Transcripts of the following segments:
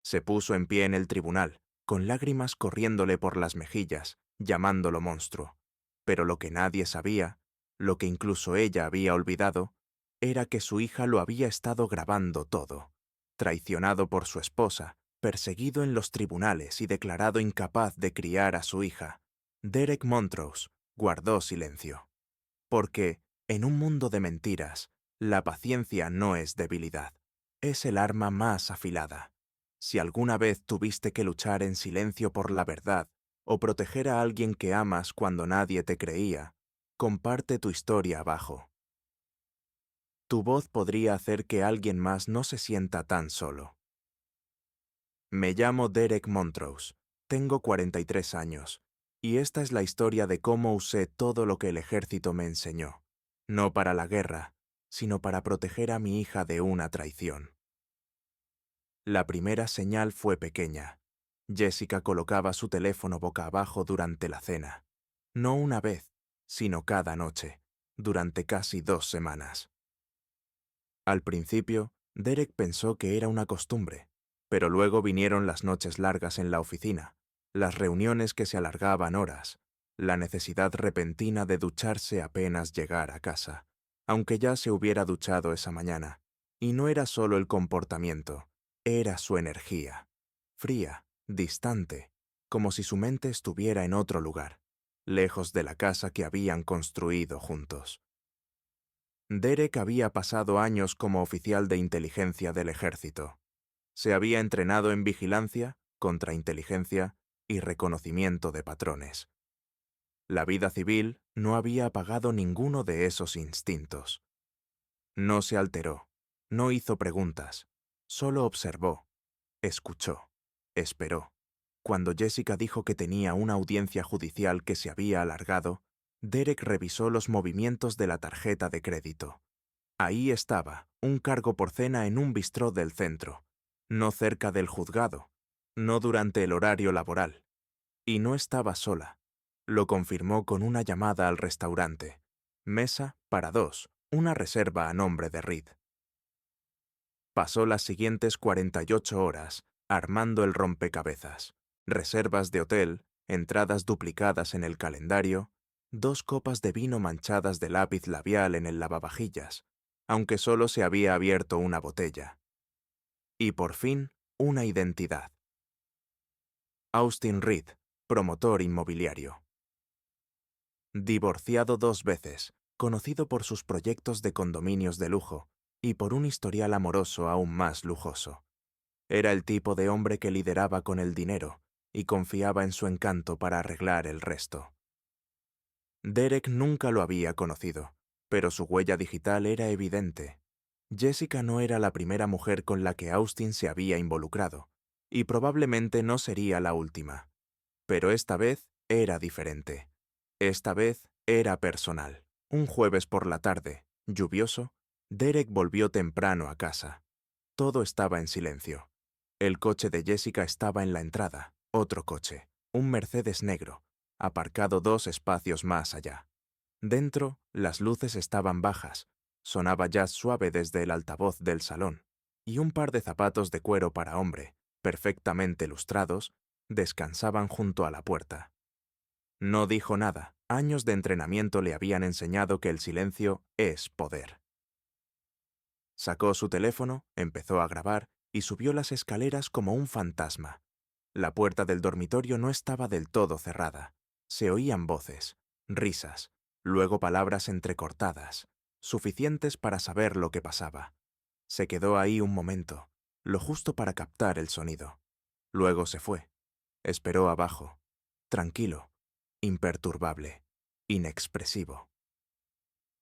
Se puso en pie en el tribunal, con lágrimas corriéndole por las mejillas, llamándolo monstruo. Pero lo que nadie sabía, lo que incluso ella había olvidado, era que su hija lo había estado grabando todo. Traicionado por su esposa, perseguido en los tribunales y declarado incapaz de criar a su hija, Derek Montrose guardó silencio. Porque, en un mundo de mentiras, la paciencia no es debilidad, es el arma más afilada. Si alguna vez tuviste que luchar en silencio por la verdad o proteger a alguien que amas cuando nadie te creía, comparte tu historia abajo. Tu voz podría hacer que alguien más no se sienta tan solo. Me llamo Derek Montrose, tengo 43 años, y esta es la historia de cómo usé todo lo que el ejército me enseñó, no para la guerra, sino para proteger a mi hija de una traición. La primera señal fue pequeña. Jessica colocaba su teléfono boca abajo durante la cena. No una vez, sino cada noche, durante casi 2 semanas. Al principio, Derek pensó que era una costumbre, pero luego vinieron las noches largas en la oficina, las reuniones que se alargaban horas, la necesidad repentina de ducharse apenas llegar a casa, aunque ya se hubiera duchado esa mañana. Y no era solo el comportamiento, era su energía, fría, distante, como si su mente estuviera en otro lugar, lejos de la casa que habían construido juntos. Derek había pasado años como oficial de inteligencia del ejército. Se había entrenado en vigilancia, contrainteligencia y reconocimiento de patrones. La vida civil no había apagado ninguno de esos instintos. No se alteró, no hizo preguntas, solo observó, escuchó, esperó. Cuando Jessica dijo que tenía una audiencia judicial que se había alargado, Derek revisó los movimientos de la tarjeta de crédito. Ahí estaba, un cargo por cena en un bistró del centro, no cerca del juzgado, no durante el horario laboral. Y no estaba sola. Lo confirmó con una llamada al restaurante. Mesa para 2, una reserva a nombre de Reed. Pasó las siguientes 48 horas armando el rompecabezas. Reservas de hotel, entradas duplicadas en el calendario, 2 copas de vino manchadas de lápiz labial en el lavavajillas, aunque solo se había abierto una botella. Y por fin, una identidad. Austin Reed, promotor inmobiliario. Divorciado 2 veces, conocido por sus proyectos de condominios de lujo y por un historial amoroso aún más lujoso. Era el tipo de hombre que lideraba con el dinero y confiaba en su encanto para arreglar el resto. Derek nunca lo había conocido, pero su huella digital era evidente. Jessica no era la primera mujer con la que Austin se había involucrado, y probablemente no sería la última. Pero esta vez era diferente. Esta vez era personal. Un jueves por la tarde, lluvioso, Derek volvió temprano a casa. Todo estaba en silencio. El coche de Jessica estaba en la entrada, otro coche, un Mercedes negro, aparcado 2 espacios más allá. Dentro, las luces estaban bajas, sonaba jazz suave desde el altavoz del salón, y un par de zapatos de cuero para hombre, perfectamente lustrados, descansaban junto a la puerta. No dijo nada, años de entrenamiento le habían enseñado que el silencio es poder. Sacó su teléfono, empezó a grabar y subió las escaleras como un fantasma. La puerta del dormitorio no estaba del todo cerrada. Se oían voces, risas, luego palabras entrecortadas, suficientes para saber lo que pasaba. Se quedó ahí un momento, lo justo para captar el sonido. Luego se fue. Esperó abajo, tranquilo, imperturbable, inexpresivo.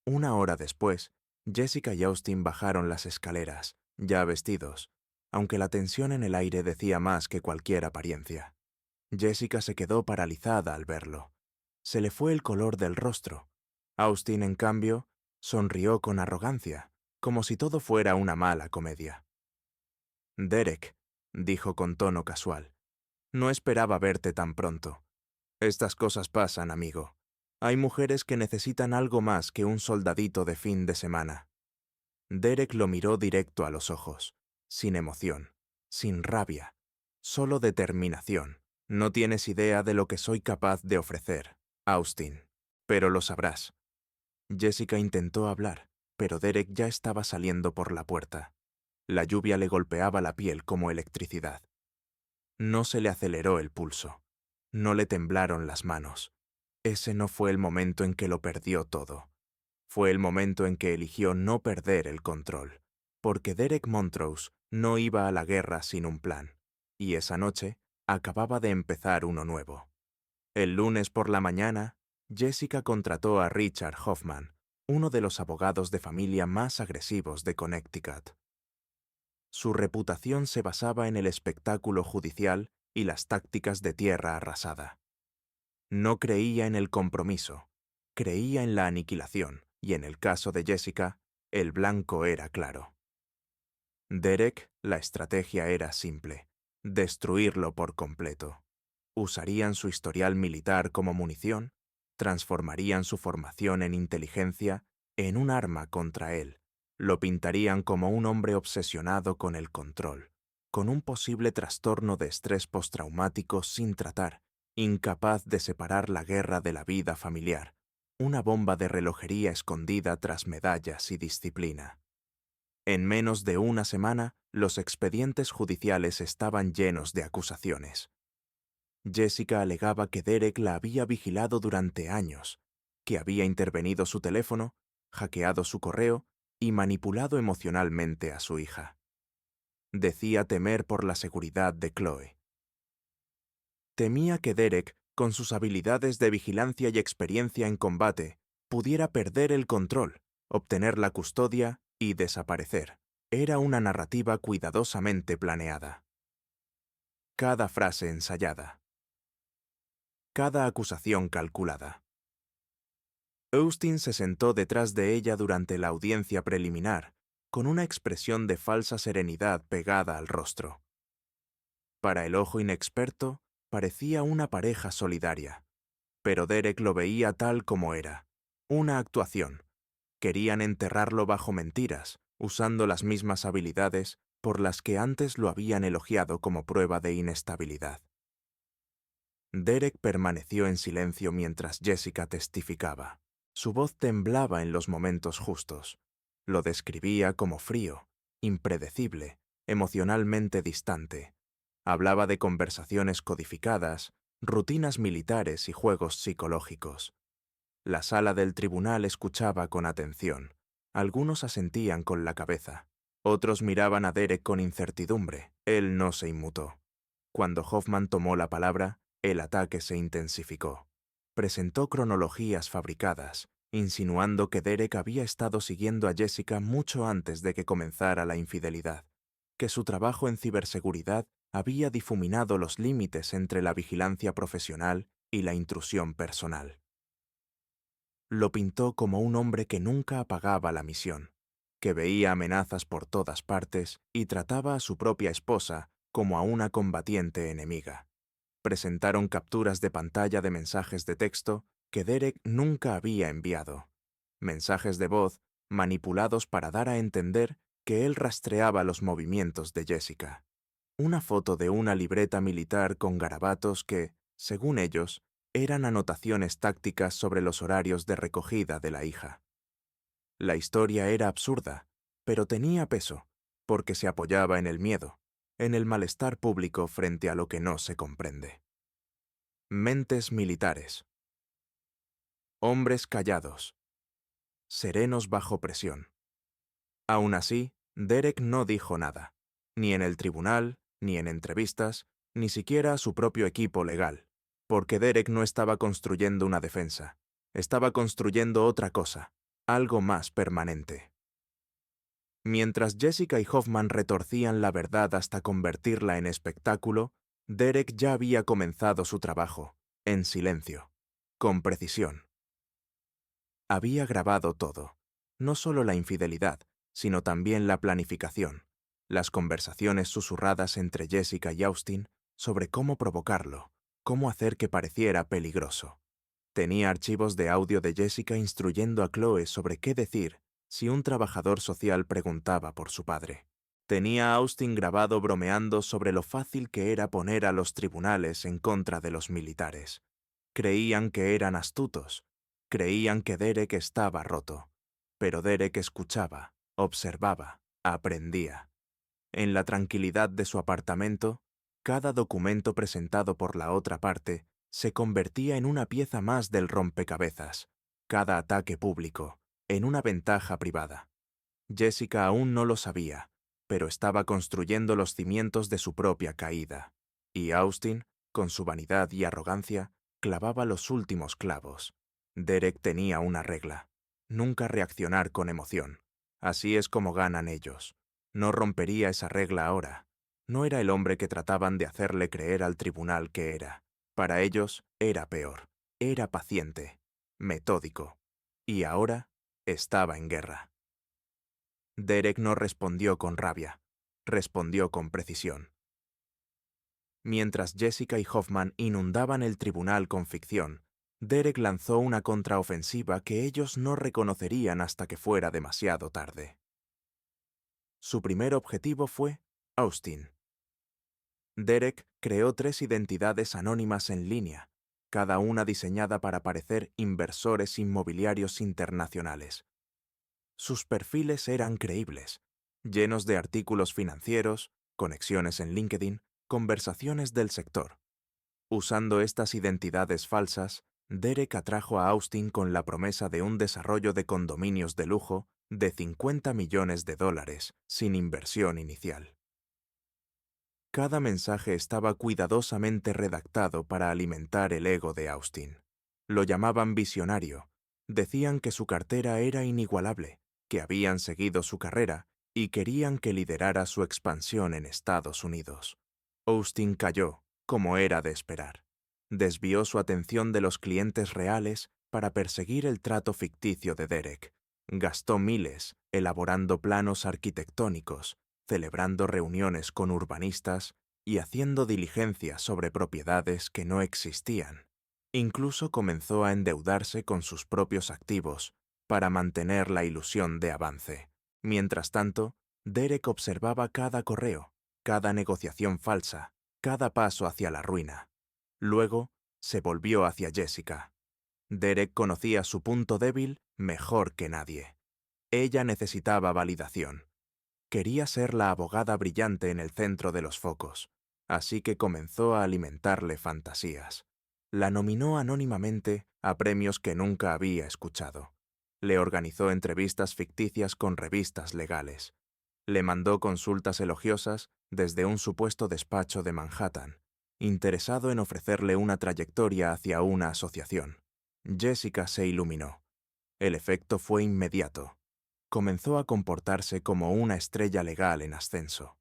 Una hora después, Jessica y Austin bajaron las escaleras, ya vestidos, aunque la tensión en el aire decía más que cualquier apariencia. Jessica se quedó paralizada al verlo. Se le fue el color del rostro. Austin, en cambio, sonrió con arrogancia, como si todo fuera una mala comedia. «Derek», dijo con tono casual, «no esperaba verte tan pronto. Estas cosas pasan, amigo. Hay mujeres que necesitan algo más que un soldadito de fin de semana». Derek lo miró directo a los ojos, sin emoción, sin rabia, Solo determinación. No tienes idea de lo que soy capaz de ofrecer, Austin. Pero lo sabrás. Jessica intentó hablar, pero Derek ya estaba saliendo por la puerta. La lluvia le golpeaba la piel como electricidad. No se le aceleró el pulso. No le temblaron las manos. Ese no fue el momento en que lo perdió todo. Fue el momento en que eligió no perder el control, porque Derek Montrose no iba a la guerra sin un plan, y esa noche acababa de empezar uno nuevo. El lunes por la mañana, Jessica contrató a Richard Hoffman, uno de los abogados de familia más agresivos de Connecticut. Su reputación se basaba en el espectáculo judicial y las tácticas de tierra arrasada. No creía en el compromiso, creía en la aniquilación, y en el caso de Jessica, el blanco era claro. Derek, la estrategia era simple: destruirlo por completo. Usarían su historial militar como munición, transformarían su formación en inteligencia en un arma contra él, lo pintarían como un hombre obsesionado con el control, con un posible trastorno de estrés postraumático sin tratar, incapaz de separar la guerra de la vida familiar, una bomba de relojería escondida tras medallas y disciplina. En menos de una semana, los expedientes judiciales estaban llenos de acusaciones. Jessica alegaba que Derek la había vigilado durante años, que había intervenido su teléfono, hackeado su correo y manipulado emocionalmente a su hija. Decía temer por la seguridad de Chloe. Temía que Derek, con sus habilidades de vigilancia y experiencia en combate, pudiera perder el control, obtener la custodia y desaparecer. Era una narrativa cuidadosamente planeada. Cada frase ensayada. Cada acusación calculada. Austin se sentó detrás de ella durante la audiencia preliminar, con una expresión de falsa serenidad pegada al rostro. Para el ojo inexperto, parecía una pareja solidaria, pero Derek lo veía tal como era: una actuación. Querían enterrarlo bajo mentiras, usando las mismas habilidades por las que antes lo habían elogiado como prueba de inestabilidad. Derek permaneció en silencio mientras Jessica testificaba. Su voz temblaba en los momentos justos. Lo describía como frío, impredecible, emocionalmente distante. Hablaba de conversaciones codificadas, rutinas militares y juegos psicológicos. La sala del tribunal escuchaba con atención. Algunos asentían con la cabeza. Otros miraban a Derek con incertidumbre. Él no se inmutó. Cuando Hoffman tomó la palabra, el ataque se intensificó. Presentó cronologías fabricadas, insinuando que Derek había estado siguiendo a Jessica mucho antes de que comenzara la infidelidad, que su trabajo en ciberseguridad había difuminado los límites entre la vigilancia profesional y la intrusión personal. Lo pintó como un hombre que nunca apagaba la misión, que veía amenazas por todas partes y trataba a su propia esposa como a una combatiente enemiga. Presentaron capturas de pantalla de mensajes de texto que Derek nunca había enviado. Mensajes de voz manipulados para dar a entender que él rastreaba los movimientos de Jessica. Una foto de una libreta militar con garabatos que, según ellos, eran anotaciones tácticas sobre los horarios de recogida de la hija. La historia era absurda, pero tenía peso, porque se apoyaba en el miedo, en el malestar público frente a lo que no se comprende. Mentes militares. Hombres callados. Serenos bajo presión. Aún así, Derek no dijo nada, ni en el tribunal, ni en entrevistas, ni siquiera a su propio equipo legal, porque Derek no estaba construyendo una defensa, estaba construyendo otra cosa, algo más permanente. Mientras Jessica y Hoffman retorcían la verdad hasta convertirla en espectáculo, Derek ya había comenzado su trabajo, en silencio, con precisión. Había grabado todo, no solo la infidelidad, sino también la planificación, las conversaciones susurradas entre Jessica y Austin sobre cómo provocarlo, cómo hacer que pareciera peligroso. Tenía archivos de audio de Jessica instruyendo a Chloe sobre qué decir si un trabajador social preguntaba por su padre. Tenía a Austin grabado bromeando sobre lo fácil que era poner a los tribunales en contra de los militares. Creían que eran astutos, creían que Derek estaba roto. Pero Derek escuchaba, observaba, aprendía. En la tranquilidad de su apartamento, cada documento presentado por la otra parte se convertía en una pieza más del rompecabezas, cada ataque público, en una ventaja privada. Jessica aún no lo sabía, pero estaba construyendo los cimientos de su propia caída, y Austin, con su vanidad y arrogancia, clavaba los últimos clavos. Derek tenía una regla: nunca reaccionar con emoción. Así es como ganan ellos. No rompería esa regla ahora. No era el hombre que trataban de hacerle creer al tribunal que era. Para ellos era peor. Era paciente, metódico. Y ahora estaba en guerra. Derek no respondió con rabia, respondió con precisión. Mientras Jessica y Hoffman inundaban el tribunal con ficción, Derek lanzó una contraofensiva que ellos no reconocerían hasta que fuera demasiado tarde. Su primer objetivo fue Austin. Derek creó 3 identidades anónimas en línea, cada una diseñada para parecer inversores inmobiliarios internacionales. Sus perfiles eran creíbles, llenos de artículos financieros, conexiones en LinkedIn, conversaciones del sector. Usando estas identidades falsas, Derek atrajo a Austin con la promesa de un desarrollo de condominios de lujo de $50 millones sin inversión inicial. Cada mensaje estaba cuidadosamente redactado para alimentar el ego de Austin. Lo llamaban visionario, decían que su cartera era inigualable, que habían seguido su carrera y querían que liderara su expansión en Estados Unidos. Austin cayó, como era de esperar. Desvió su atención de los clientes reales para perseguir el trato ficticio de Derek. Gastó miles elaborando planos arquitectónicos, celebrando reuniones con urbanistas y haciendo diligencias sobre propiedades que no existían. Incluso comenzó a endeudarse con sus propios activos para mantener la ilusión de avance. Mientras tanto, Derek observaba cada correo, cada negociación falsa, cada paso hacia la ruina. Luego, se volvió hacia Jessica. Derek conocía su punto débil mejor que nadie. Ella necesitaba validación. Quería ser la abogada brillante en el centro de los focos, así que comenzó a alimentarle fantasías. La nominó anónimamente a premios que nunca había escuchado. Le organizó entrevistas ficticias con revistas legales. Le mandó consultas elogiosas desde un supuesto despacho de Manhattan, interesado en ofrecerle una trayectoria hacia una asociación. Jessica se iluminó. El efecto fue inmediato. Comenzó a comportarse como una estrella legal en ascenso.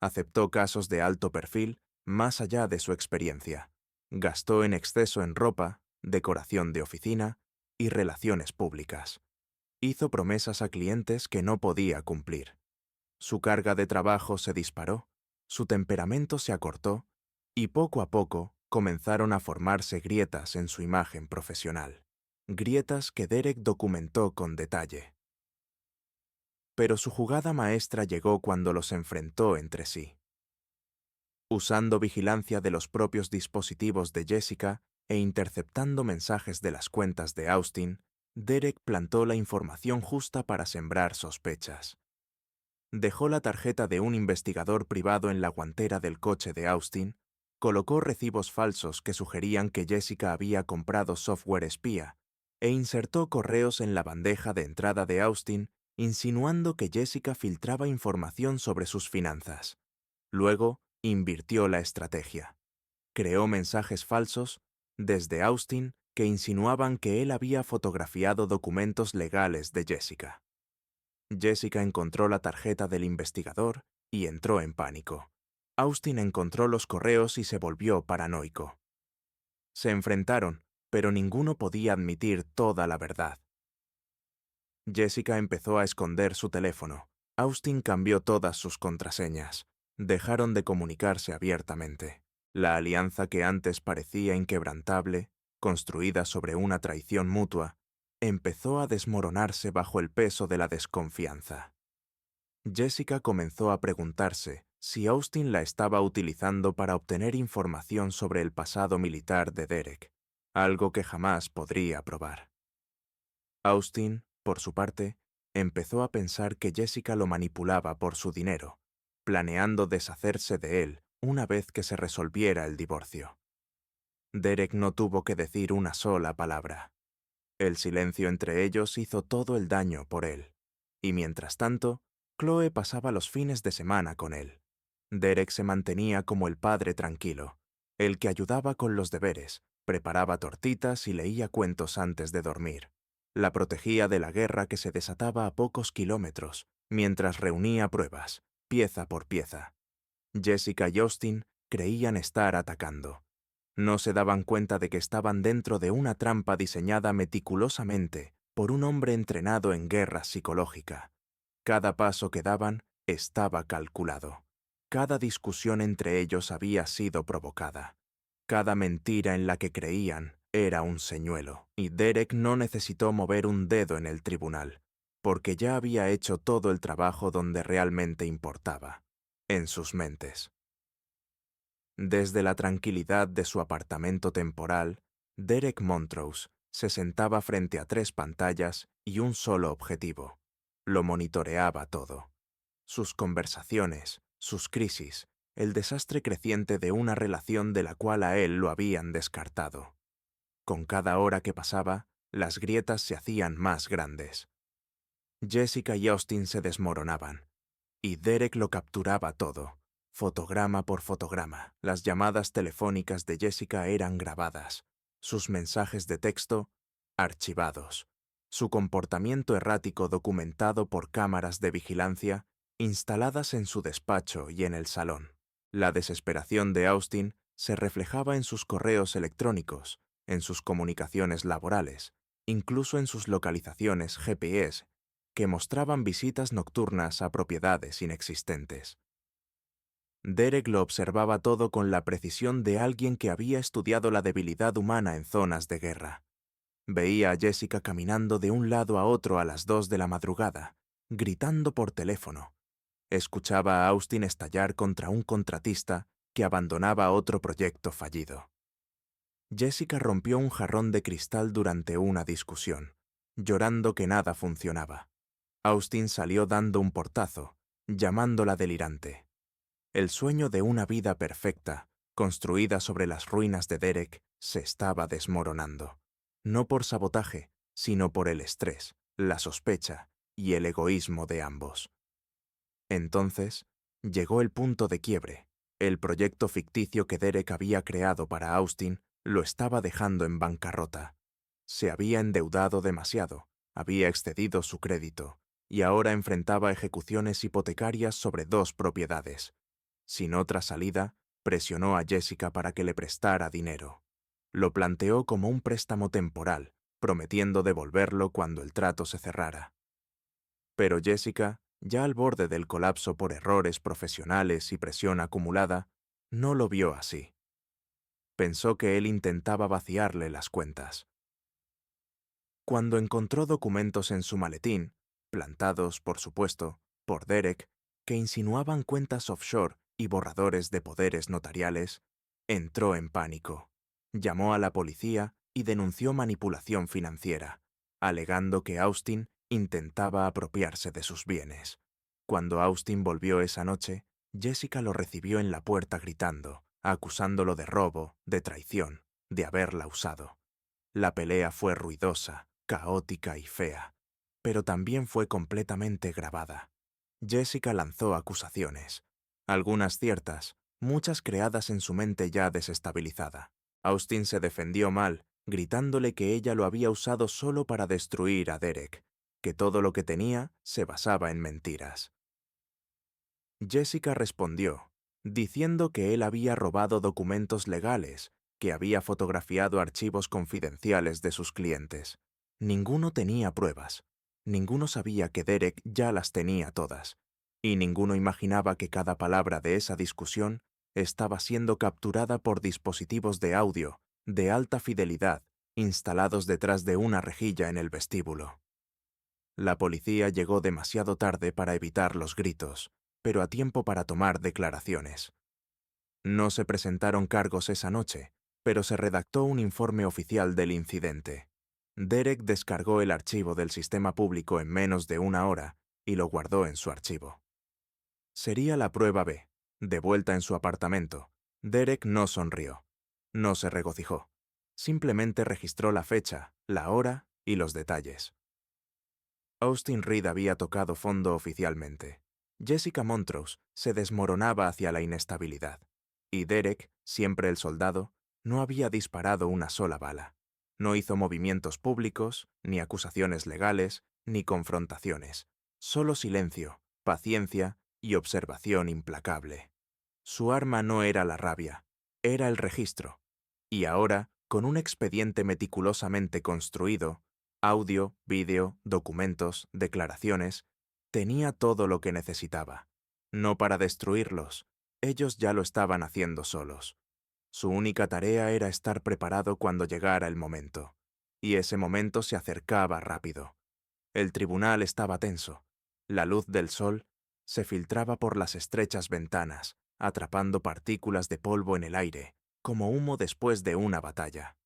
Aceptó casos de alto perfil más allá de su experiencia. Gastó en exceso en ropa, decoración de oficina y relaciones públicas. Hizo promesas a clientes que no podía cumplir. Su carga de trabajo se disparó, su temperamento se acortó y poco a poco comenzaron a formarse grietas en su imagen profesional. Grietas que Derek documentó con detalle. Pero su jugada maestra llegó cuando los enfrentó entre sí. Usando vigilancia de los propios dispositivos de Jessica e interceptando mensajes de las cuentas de Austin, Derek plantó la información justa para sembrar sospechas. Dejó la tarjeta de un investigador privado en la guantera del coche de Austin, colocó recibos falsos que sugerían que Jessica había comprado software espía, e insertó correos en la bandeja de entrada de Austin insinuando que Jessica filtraba información sobre sus finanzas. Luego, invirtió la estrategia. Creó mensajes falsos desde Austin que insinuaban que él había fotografiado documentos legales de Jessica. Jessica encontró la tarjeta del investigador y entró en pánico. Austin encontró los correos y se volvió paranoico. Se enfrentaron, pero ninguno podía admitir toda la verdad. Jessica empezó a esconder su teléfono. Austin cambió todas sus contraseñas. Dejaron de comunicarse abiertamente. La alianza que antes parecía inquebrantable, construida sobre una traición mutua, empezó a desmoronarse bajo el peso de la desconfianza. Jessica comenzó a preguntarse si Austin la estaba utilizando para obtener información sobre el pasado militar de Derek, algo que jamás podría probar. Austin, por su parte, empezó a pensar que Jessica lo manipulaba por su dinero, planeando deshacerse de él una vez que se resolviera el divorcio. Derek no tuvo que decir una sola palabra. El silencio entre ellos hizo todo el daño por él, y mientras tanto, Chloe pasaba los fines de semana con él. Derek se mantenía como el padre tranquilo, el que ayudaba con los deberes, preparaba tortitas y leía cuentos antes de dormir. La protegía de la guerra que se desataba a pocos kilómetros, mientras reunía pruebas, pieza por pieza. Jessica y Austin creían estar atacando. No se daban cuenta de que estaban dentro de una trampa diseñada meticulosamente por un hombre entrenado en guerra psicológica. Cada paso que daban estaba calculado. Cada discusión entre ellos había sido provocada. Cada mentira en la que creían era un señuelo, y Derek no necesitó mover un dedo en el tribunal, porque ya había hecho todo el trabajo donde realmente importaba, en sus mentes. Desde la tranquilidad de su apartamento temporal, Derek Montrose se sentaba frente a 3 pantallas y un solo objetivo. Lo monitoreaba todo. Sus conversaciones, sus crisis, el desastre creciente de una relación de la cual a él lo habían descartado. Con cada hora que pasaba, las grietas se hacían más grandes. Jessica y Austin se desmoronaban, y Derek lo capturaba todo. Fotograma por fotograma, las llamadas telefónicas de Jessica eran grabadas, sus mensajes de texto archivados, su comportamiento errático documentado por cámaras de vigilancia instaladas en su despacho y en el salón. La desesperación de Austin se reflejaba en sus correos electrónicos, en sus comunicaciones laborales, incluso en sus localizaciones GPS, que mostraban visitas nocturnas a propiedades inexistentes. Derek lo observaba todo con la precisión de alguien que había estudiado la debilidad humana en zonas de guerra. Veía a Jessica caminando de un lado a otro a las 2 de la madrugada, gritando por teléfono. Escuchaba a Austin estallar contra un contratista que abandonaba otro proyecto fallido. Jessica rompió un jarrón de cristal durante una discusión, llorando que nada funcionaba. Austin salió dando un portazo, llamándola delirante. El sueño de una vida perfecta, construida sobre las ruinas de Derek, se estaba desmoronando. No por sabotaje, sino por el estrés, la sospecha y el egoísmo de ambos. Entonces, llegó el punto de quiebre. El proyecto ficticio que Derek había creado para Austin lo estaba dejando en bancarrota. Se había endeudado demasiado, había excedido su crédito, y ahora enfrentaba ejecuciones hipotecarias sobre 2 propiedades. Sin otra salida, presionó a Jessica para que le prestara dinero. Lo planteó como un préstamo temporal, prometiendo devolverlo cuando el trato se cerrara. Pero Jessica, ya al borde del colapso por errores profesionales y presión acumulada, no lo vio así. Pensó que él intentaba vaciarle las cuentas. Cuando encontró documentos en su maletín, plantados, por supuesto, por Derek, que insinuaban cuentas offshore y borradores de poderes notariales, entró en pánico. Llamó a la policía y denunció manipulación financiera, alegando que Austin intentaba apropiarse de sus bienes. Cuando Austin volvió esa noche, Jessica lo recibió en la puerta gritando, acusándolo de robo, de traición, de haberla usado. La pelea fue ruidosa, caótica y fea, pero también fue completamente grabada. Jessica lanzó acusaciones, algunas ciertas, muchas creadas en su mente ya desestabilizada. Austin se defendió mal, gritándole que ella lo había usado solo para destruir a Derek, que todo lo que tenía se basaba en mentiras. Jessica respondió, diciendo que él había robado documentos legales, que había fotografiado archivos confidenciales de sus clientes. Ninguno tenía pruebas. Ninguno sabía que Derek ya las tenía todas. Y ninguno imaginaba que cada palabra de esa discusión estaba siendo capturada por dispositivos de audio de alta fidelidad instalados detrás de una rejilla en el vestíbulo. La policía llegó demasiado tarde para evitar los gritos, pero a tiempo para tomar declaraciones. No se presentaron cargos esa noche, pero se redactó un informe oficial del incidente. Derek descargó el archivo del sistema público en menos de una hora y lo guardó en su archivo. Sería la prueba B. De vuelta en su apartamento, Derek no sonrió. No se regocijó. Simplemente registró la fecha, la hora y los detalles. Austin Reed había tocado fondo oficialmente. Jessica Montrose se desmoronaba hacia la inestabilidad. Y Derek, siempre el soldado, no había disparado una sola bala. No hizo movimientos públicos, ni acusaciones legales, ni confrontaciones. Solo silencio, paciencia y observación implacable. Su arma no era la rabia, era el registro. Y ahora, con un expediente meticulosamente construido, audio, vídeo, documentos, declaraciones, tenía todo lo que necesitaba. No para destruirlos, ellos ya lo estaban haciendo solos. Su única tarea era estar preparado cuando llegara el momento. Y ese momento se acercaba rápido. El tribunal estaba tenso. La luz del sol se filtraba por las estrechas ventanas, atrapando partículas de polvo en el aire, como humo después de una batalla.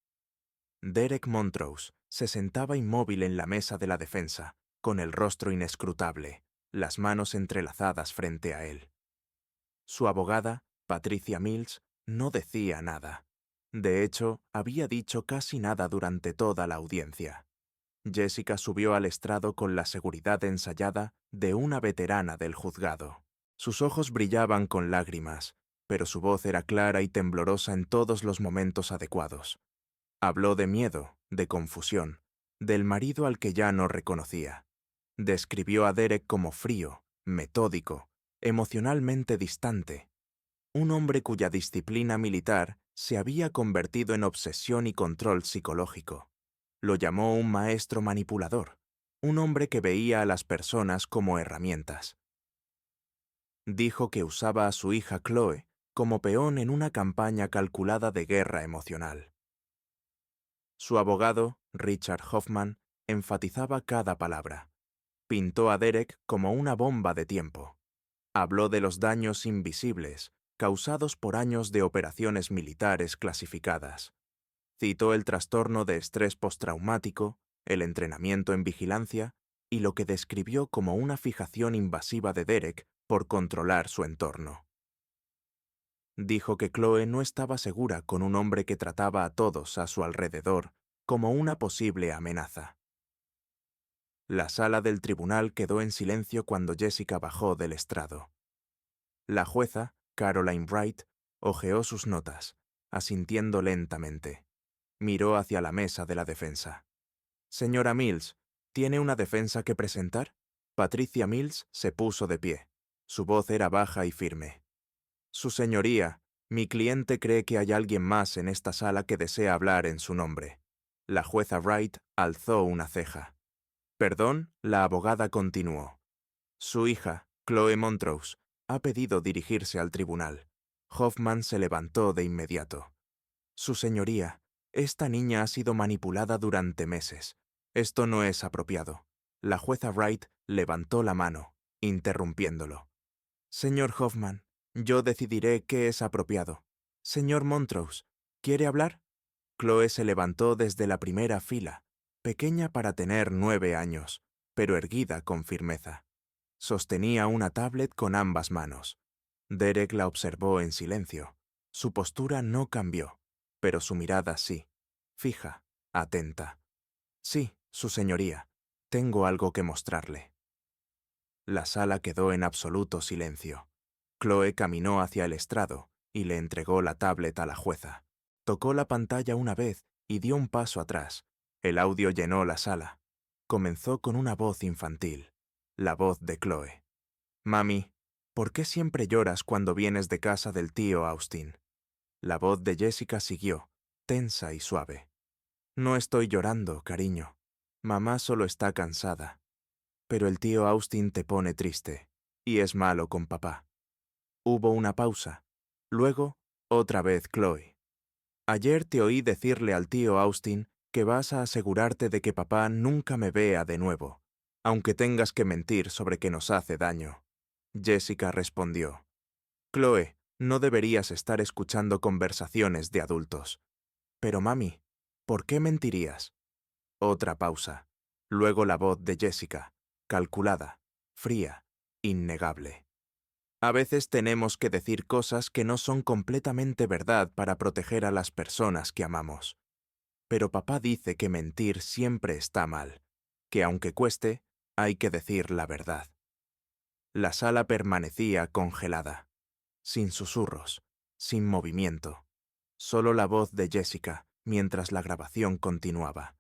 Derek Montrose se sentaba inmóvil en la mesa de la defensa, con el rostro inescrutable, las manos entrelazadas frente a él. Su abogada, Patricia Mills, no decía nada. De hecho, había dicho casi nada durante toda la audiencia. Jessica subió al estrado con la seguridad ensayada de una veterana del juzgado. Sus ojos brillaban con lágrimas, pero su voz era clara y temblorosa en todos los momentos adecuados. Habló de miedo, de confusión, del marido al que ya no reconocía. Describió a Derek como frío, metódico, emocionalmente distante. Un hombre cuya disciplina militar se había convertido en obsesión y control psicológico. Lo llamó un maestro manipulador, un hombre que veía a las personas como herramientas. Dijo que usaba a su hija Chloe como peón en una campaña calculada de guerra emocional. Su abogado, Richard Hoffman, enfatizaba cada palabra. Pintó a Derek como una bomba de tiempo. Habló de los daños invisibles causados por años de operaciones militares clasificadas. Citó el trastorno de estrés postraumático, el entrenamiento en vigilancia y lo que describió como una fijación invasiva de Derek por controlar su entorno. Dijo que Chloe no estaba segura con un hombre que trataba a todos a su alrededor como una posible amenaza. La sala del tribunal quedó en silencio cuando Jessica bajó del estrado. La jueza, Caroline Wright, hojeó sus notas, asintiendo lentamente. Miró hacia la mesa de la defensa. «Señora Mills, ¿tiene una defensa que presentar?» Patricia Mills se puso de pie. Su voz era baja y firme. «Su señoría, mi cliente cree que hay alguien más en esta sala que desea hablar en su nombre». La jueza Wright alzó una ceja. «Perdón», la abogada continuó. «Su hija, Chloe Montrose, ha pedido dirigirse al tribunal». Hoffman se levantó de inmediato. «Su señoría, esta niña ha sido manipulada durante meses. Esto no es apropiado». La jueza Wright levantó la mano, interrumpiéndolo. «Señor Hoffman, yo decidiré qué es apropiado. Señor Montrose, ¿quiere hablar?» Chloe se levantó desde la primera fila, pequeña para tener 9 años, pero erguida con firmeza. Sostenía una tablet con ambas manos. Derek la observó en silencio. Su postura no cambió, pero su mirada sí, fija, atenta. «Sí, su señoría, tengo algo que mostrarle». La sala quedó en absoluto silencio. Chloe caminó hacia el estrado y le entregó la tablet a la jueza. Tocó la pantalla una vez y dio un paso atrás. El audio llenó la sala. Comenzó con una voz infantil, la voz de Chloe. «Mami, ¿por qué siempre lloras cuando vienes de casa del tío Austin?» La voz de Jessica siguió, tensa y suave. «No estoy llorando, cariño. Mamá solo está cansada. Pero el tío Austin te pone triste, y es malo con papá». Hubo una pausa. Luego, otra vez Chloe. «Ayer te oí decirle al tío Austin que vas a asegurarte de que papá nunca me vea de nuevo. aunque tengas que mentir sobre que nos hace daño. Jessica respondió. Chloe, no deberías estar escuchando conversaciones de adultos. Pero mami, ¿por qué mentirías? Otra pausa. Luego la voz de Jessica, calculada, fría, innegable. A veces tenemos que decir cosas que no son completamente verdad para proteger a las personas que amamos. Pero papá dice que mentir siempre está mal, que aunque cueste, hay que decir la verdad. La sala permanecía congelada, sin susurros, sin movimiento, solo la voz de Jessica mientras la grabación continuaba.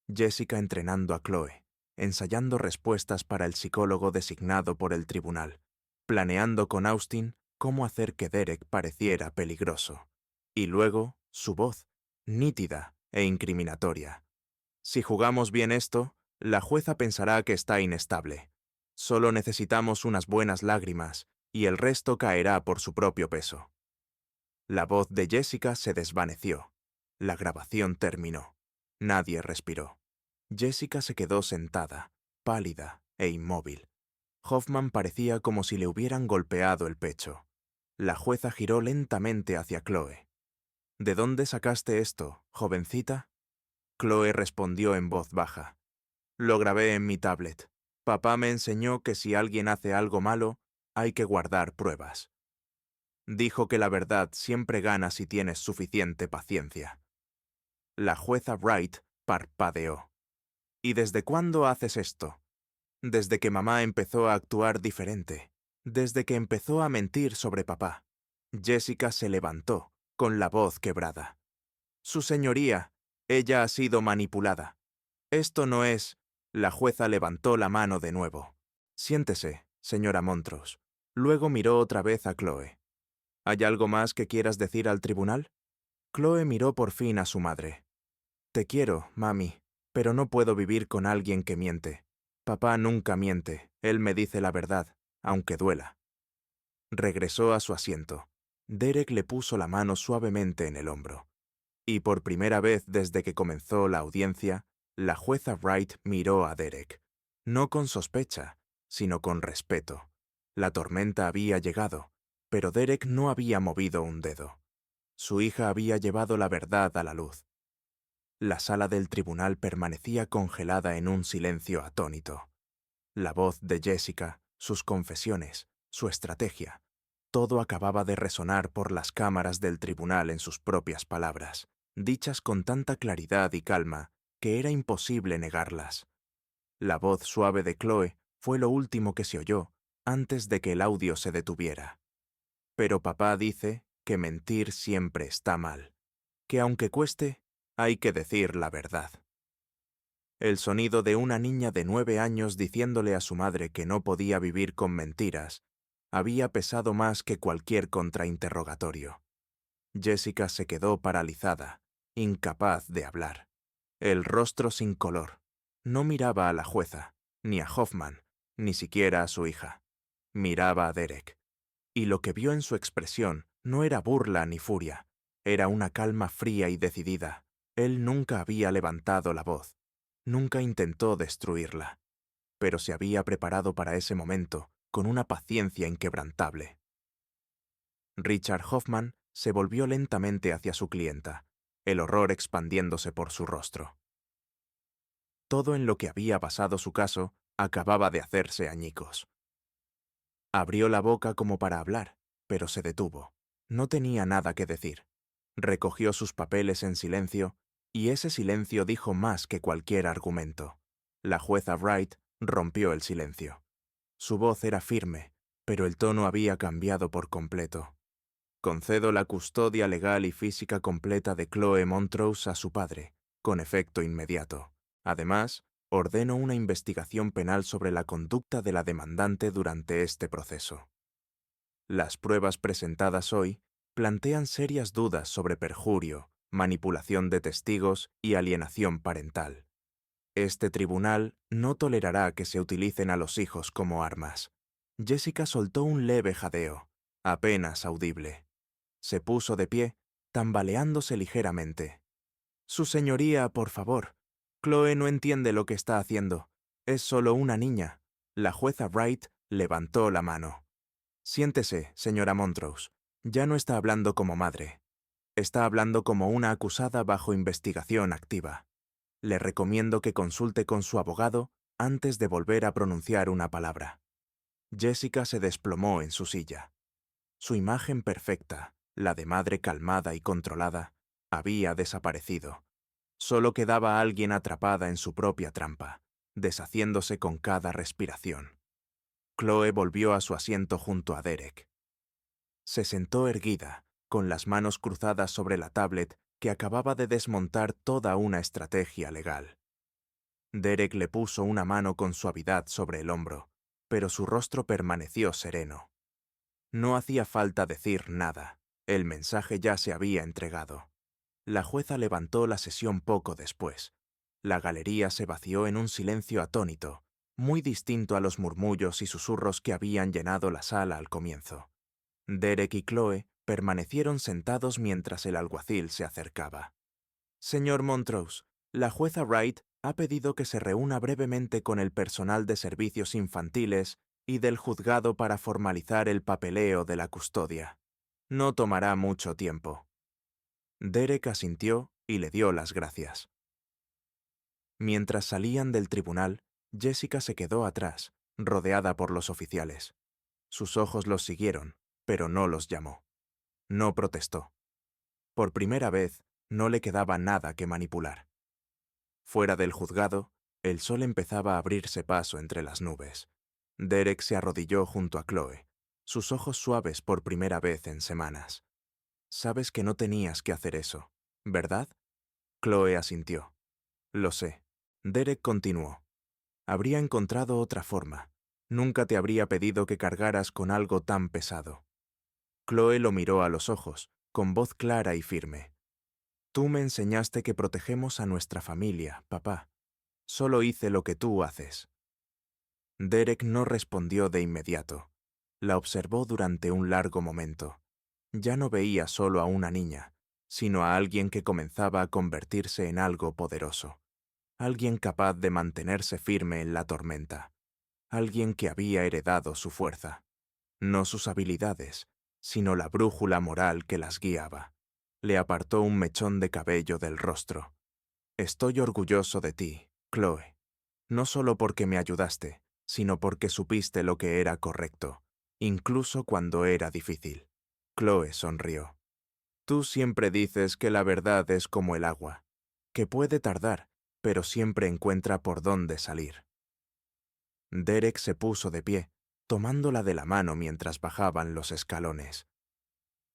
Jessica entrenando a Chloe, ensayando respuestas para el psicólogo designado por el tribunal, planeando con Austin cómo hacer que Derek pareciera peligroso. Y luego, su voz, nítida e incriminatoria. Si jugamos bien esto, la jueza pensará que está inestable. Solo necesitamos unas buenas lágrimas y el resto caerá por su propio peso. La voz de Jessica se desvaneció. La grabación terminó. Nadie respiró. Jessica se quedó sentada, pálida e inmóvil. Hoffman parecía como si le hubieran golpeado el pecho. La jueza giró lentamente hacia Chloe. ¿De dónde sacaste esto, jovencita? Chloe respondió en voz baja. Lo grabé en mi tablet. Papá me enseñó que si alguien hace algo malo, hay que guardar pruebas. Dijo que la verdad siempre gana si tienes suficiente paciencia. La jueza Wright parpadeó. ¿Y desde cuándo haces esto? Desde que mamá empezó a actuar diferente. Desde que empezó a mentir sobre papá. Jessica se levantó, con la voz quebrada. Su señoría, ella ha sido manipulada. Esto no es... La jueza levantó la mano de nuevo. Siéntese, señora Montrose. Luego miró otra vez a Chloe. ¿Hay algo más que quieras decir al tribunal? Chloe miró por fin a su madre. Te quiero, mami, pero no puedo vivir con alguien que miente. Papá nunca miente, él me dice la verdad, aunque duela. Regresó a su asiento. Derek le puso la mano suavemente en el hombro. Y por primera vez desde que comenzó la audiencia, la jueza Wright miró a Derek. No con sospecha, sino con respeto. La tormenta había llegado, pero Derek no había movido un dedo. Su hija había llevado la verdad a la luz. La sala del tribunal permanecía congelada en un silencio atónito. La voz de Jessica, sus confesiones, su estrategia, todo acababa de resonar por las cámaras del tribunal en sus propias palabras, dichas con tanta claridad y calma que era imposible negarlas. La voz suave de Chloe fue lo último que se oyó antes de que el audio se detuviera. Pero papá dice que mentir siempre está mal, que aunque cueste, hay que decir la verdad. El sonido de una niña de 9 años diciéndole a su madre que no podía vivir con mentiras había pesado más que cualquier contrainterrogatorio. Jessica se quedó paralizada, incapaz de hablar. El rostro sin color. No miraba a la jueza, ni a Hoffman, ni siquiera a su hija. Miraba a Derek. Y lo que vio en su expresión no era burla ni furia, era una calma fría y decidida. Él nunca había levantado la voz, nunca intentó destruirla, pero se había preparado para ese momento con una paciencia inquebrantable. Richard Hoffman se volvió lentamente hacia su clienta, el horror expandiéndose por su rostro. Todo en lo que había basado su caso acababa de hacerse añicos. Abrió la boca como para hablar, pero se detuvo. No tenía nada que decir. Recogió sus papeles en silencio, y ese silencio dijo más que cualquier argumento. La jueza Wright rompió el silencio. Su voz era firme, pero el tono había cambiado por completo. Concedo la custodia legal y física completa de Chloe Montrose a su padre, con efecto inmediato. Además, ordeno una investigación penal sobre la conducta de la demandante durante este proceso. Las pruebas presentadas hoy plantean serias dudas sobre perjurio, manipulación de testigos y alienación parental. Este tribunal no tolerará que se utilicen a los hijos como armas. Jessica soltó un leve jadeo, apenas audible. Se puso de pie, tambaleándose ligeramente. Su señoría, por favor. Chloe no entiende lo que está haciendo. Es solo una niña. La jueza Wright levantó la mano. Siéntese, señora Montrose. Ya no está hablando como madre. Está hablando como una acusada bajo investigación activa. Le recomiendo que consulte con su abogado antes de volver a pronunciar una palabra. Jessica se desplomó en su silla. Su imagen perfecta, la de madre calmada y controlada, había desaparecido. Solo quedaba alguien atrapada en su propia trampa, deshaciéndose con cada respiración. Chloe volvió a su asiento junto a Derek. Se sentó erguida, con las manos cruzadas sobre la tablet que acababa de desmontar toda una estrategia legal. Derek le puso una mano con suavidad sobre el hombro, pero su rostro permaneció sereno. No hacía falta decir nada, el mensaje ya se había entregado. La jueza levantó la sesión poco después. La galería se vació en un silencio atónito, muy distinto a los murmullos y susurros que habían llenado la sala al comienzo. Derek y Chloe permanecieron sentados mientras el alguacil se acercaba. Señor Montrose, la jueza Wright ha pedido que se reúna brevemente con el personal de servicios infantiles y del juzgado para formalizar el papeleo de la custodia. No tomará mucho tiempo. Derek asintió y le dio las gracias. Mientras salían del tribunal, Jessica se quedó atrás, rodeada por los oficiales. Sus ojos los siguieron, pero no los llamó. No protestó. Por primera vez, no le quedaba nada que manipular. Fuera del juzgado, el sol empezaba a abrirse paso entre las nubes. Derek se arrodilló junto a Chloe, sus ojos suaves por primera vez en semanas. Sabes que no tenías que hacer eso, ¿verdad? Chloe asintió. Lo sé. Derek continuó. Habría encontrado otra forma. Nunca te habría pedido que cargaras con algo tan pesado. Chloe lo miró a los ojos, con voz clara y firme. Tú me enseñaste que protegemos a nuestra familia, papá. Solo hice lo que tú haces. Derek no respondió de inmediato. La observó durante un largo momento. Ya no veía solo a una niña, sino a alguien que comenzaba a convertirse en algo poderoso. Alguien capaz de mantenerse firme en la tormenta. Alguien que había heredado su fuerza. No sus habilidades, sino la brújula moral que las guiaba. Le apartó un mechón de cabello del rostro. Estoy orgulloso de ti, Chloe. No solo porque me ayudaste, sino porque supiste lo que era correcto, incluso cuando era difícil. Chloe sonrió. Tú siempre dices que la verdad es como el agua, que puede tardar, pero siempre encuentra por dónde salir. Derek se puso de pie, tomándola de la mano mientras bajaban los escalones.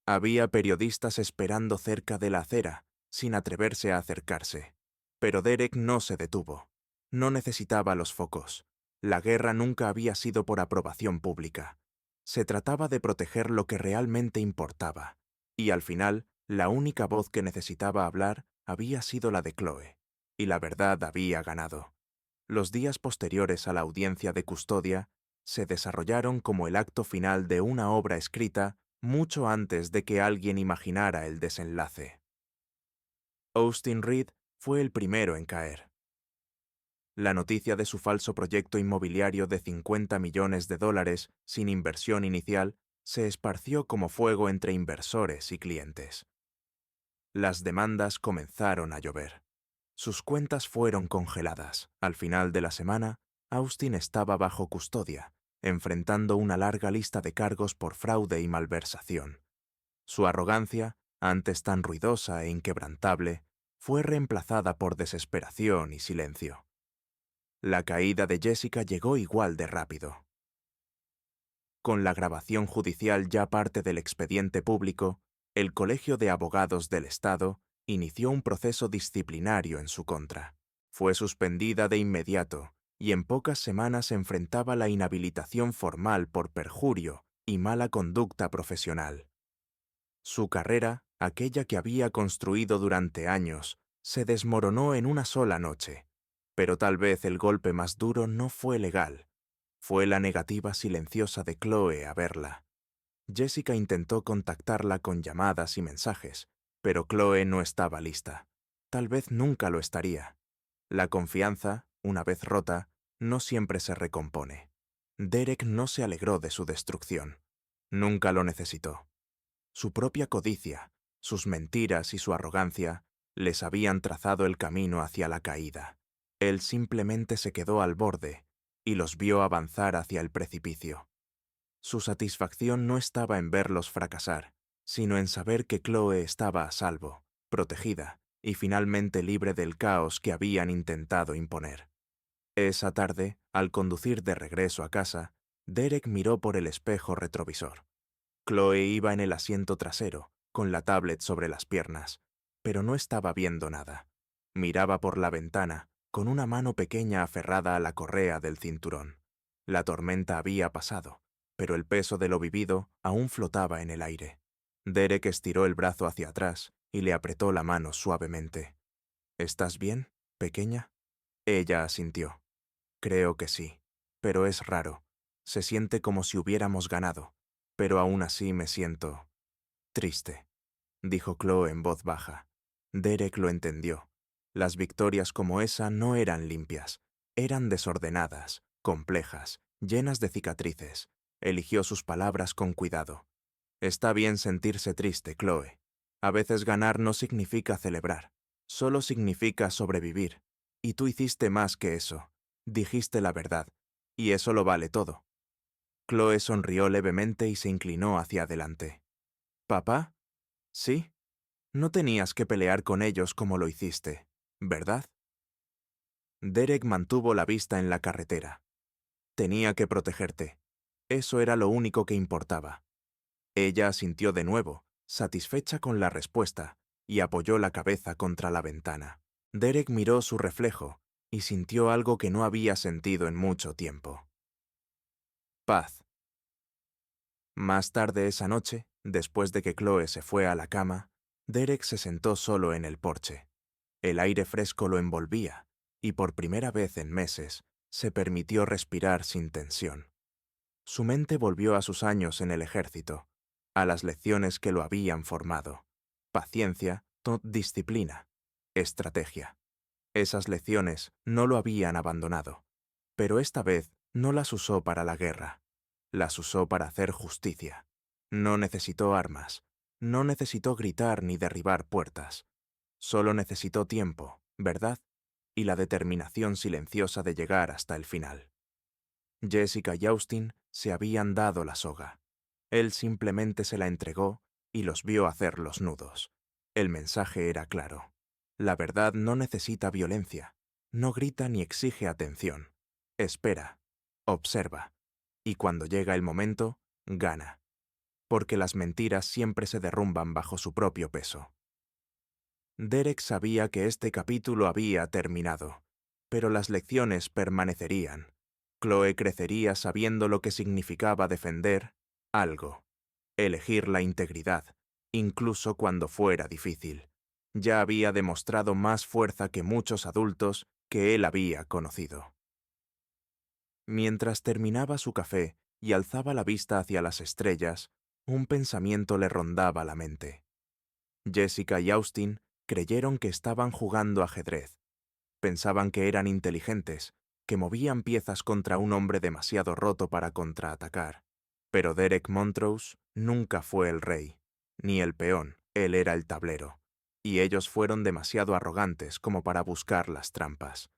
Había periodistas esperando cerca de la acera, sin atreverse a acercarse. Pero Derek no se detuvo. No necesitaba los focos. La guerra nunca había sido por aprobación pública. Se trataba de proteger lo que realmente importaba. Y al final, la única voz que necesitaba hablar había sido la de Chloe. Y la verdad había ganado. Los días posteriores a la audiencia de custodia se desarrollaron como el acto final de una obra escrita mucho antes de que alguien imaginara el desenlace. Austin Reed fue el primero en caer. La noticia de su falso proyecto inmobiliario de $50 millones sin inversión inicial se esparció como fuego entre inversores y clientes. Las demandas comenzaron a llover. Sus cuentas fueron congeladas. Al final de la semana, Austin estaba bajo custodia, enfrentando una larga lista de cargos por fraude y malversación. Su arrogancia, antes tan ruidosa e inquebrantable, fue reemplazada por desesperación y silencio. La caída de Jessica llegó igual de rápido. Con la grabación judicial ya parte del expediente público, el Colegio de Abogados del Estado inició un proceso disciplinario en su contra. Fue suspendida de inmediato y en pocas semanas enfrentaba la inhabilitación formal por perjurio y mala conducta profesional. Su carrera, aquella que había construido durante años, se desmoronó en una sola noche. Pero tal vez el golpe más duro no fue legal. Fue la negativa silenciosa de Chloe a verla. Jessica intentó contactarla con llamadas y mensajes, pero Chloe no estaba lista. Tal vez nunca lo estaría. La confianza, una vez rota, no siempre se recompone. Derek no se alegró de su destrucción. Nunca lo necesitó. Su propia codicia, sus mentiras y su arrogancia les habían trazado el camino hacia la caída. Él simplemente se quedó al borde y los vio avanzar hacia el precipicio. Su satisfacción no estaba en verlos fracasar, sino en saber que Chloe estaba a salvo, protegida y finalmente libre del caos que habían intentado imponer. Esa tarde, al conducir de regreso a casa, Derek miró por el espejo retrovisor. Chloe iba en el asiento trasero, con la tablet sobre las piernas, pero no estaba viendo nada. Miraba por la ventana, con una mano pequeña aferrada a la correa del cinturón. La tormenta había pasado, pero el peso de lo vivido aún flotaba en el aire. Derek estiró el brazo hacia atrás y le apretó la mano suavemente. ¿Estás bien, pequeña? Ella asintió. Creo que sí, pero es raro. Se siente como si hubiéramos ganado, pero aún así me siento triste, dijo Chloe en voz baja. Derek lo entendió. Las victorias como esa no eran limpias, eran desordenadas, complejas, llenas de cicatrices. Eligió sus palabras con cuidado. Está bien sentirse triste, Chloe. A veces ganar no significa celebrar, solo significa sobrevivir. Y tú hiciste más que eso. Dijiste la verdad, y eso lo vale todo. Chloe sonrió levemente y se inclinó hacia adelante. ¿Papá? Sí. No tenías que pelear con ellos como lo hiciste, ¿verdad? Derek mantuvo la vista en la carretera. Tenía que protegerte. Eso era lo único que importaba. Ella asintió de nuevo, satisfecha con la respuesta, y apoyó la cabeza contra la ventana. Derek miró su reflejo y sintió algo que no había sentido en mucho tiempo. Paz. Más tarde esa noche, después de que Chloe se fue a la cama, Derek se sentó solo en el porche. El aire fresco lo envolvía, y por primera vez en meses, se permitió respirar sin tensión. Su mente volvió a sus años en el ejército, a las lecciones que lo habían formado. Paciencia, disciplina, estrategia. Esas lecciones no lo habían abandonado, pero esta vez no las usó para la guerra. Las usó para hacer justicia. No necesitó armas, no necesitó gritar ni derribar puertas. Solo necesitó tiempo, ¿verdad? Y la determinación silenciosa de llegar hasta el final. Jessica y Austin se habían dado la soga. Él simplemente se la entregó y los vio hacer los nudos. El mensaje era claro. La verdad no necesita violencia, no grita ni exige atención. Espera, observa, y cuando llega el momento, gana. Porque las mentiras siempre se derrumban bajo su propio peso. Derek sabía que este capítulo había terminado, pero las lecciones permanecerían. Chloe crecería sabiendo lo que significaba defender algo, elegir la integridad, incluso cuando fuera difícil. Ya había demostrado más fuerza que muchos adultos que él había conocido. Mientras terminaba su café y alzaba la vista hacia las estrellas, un pensamiento le rondaba la mente. Jessica y Austin creyeron que estaban jugando ajedrez. Pensaban que eran inteligentes, que movían piezas contra un hombre demasiado roto para contraatacar. Pero Derek Montrose nunca fue el rey, ni el peón, él era el tablero, y ellos fueron demasiado arrogantes como para buscar las trampas.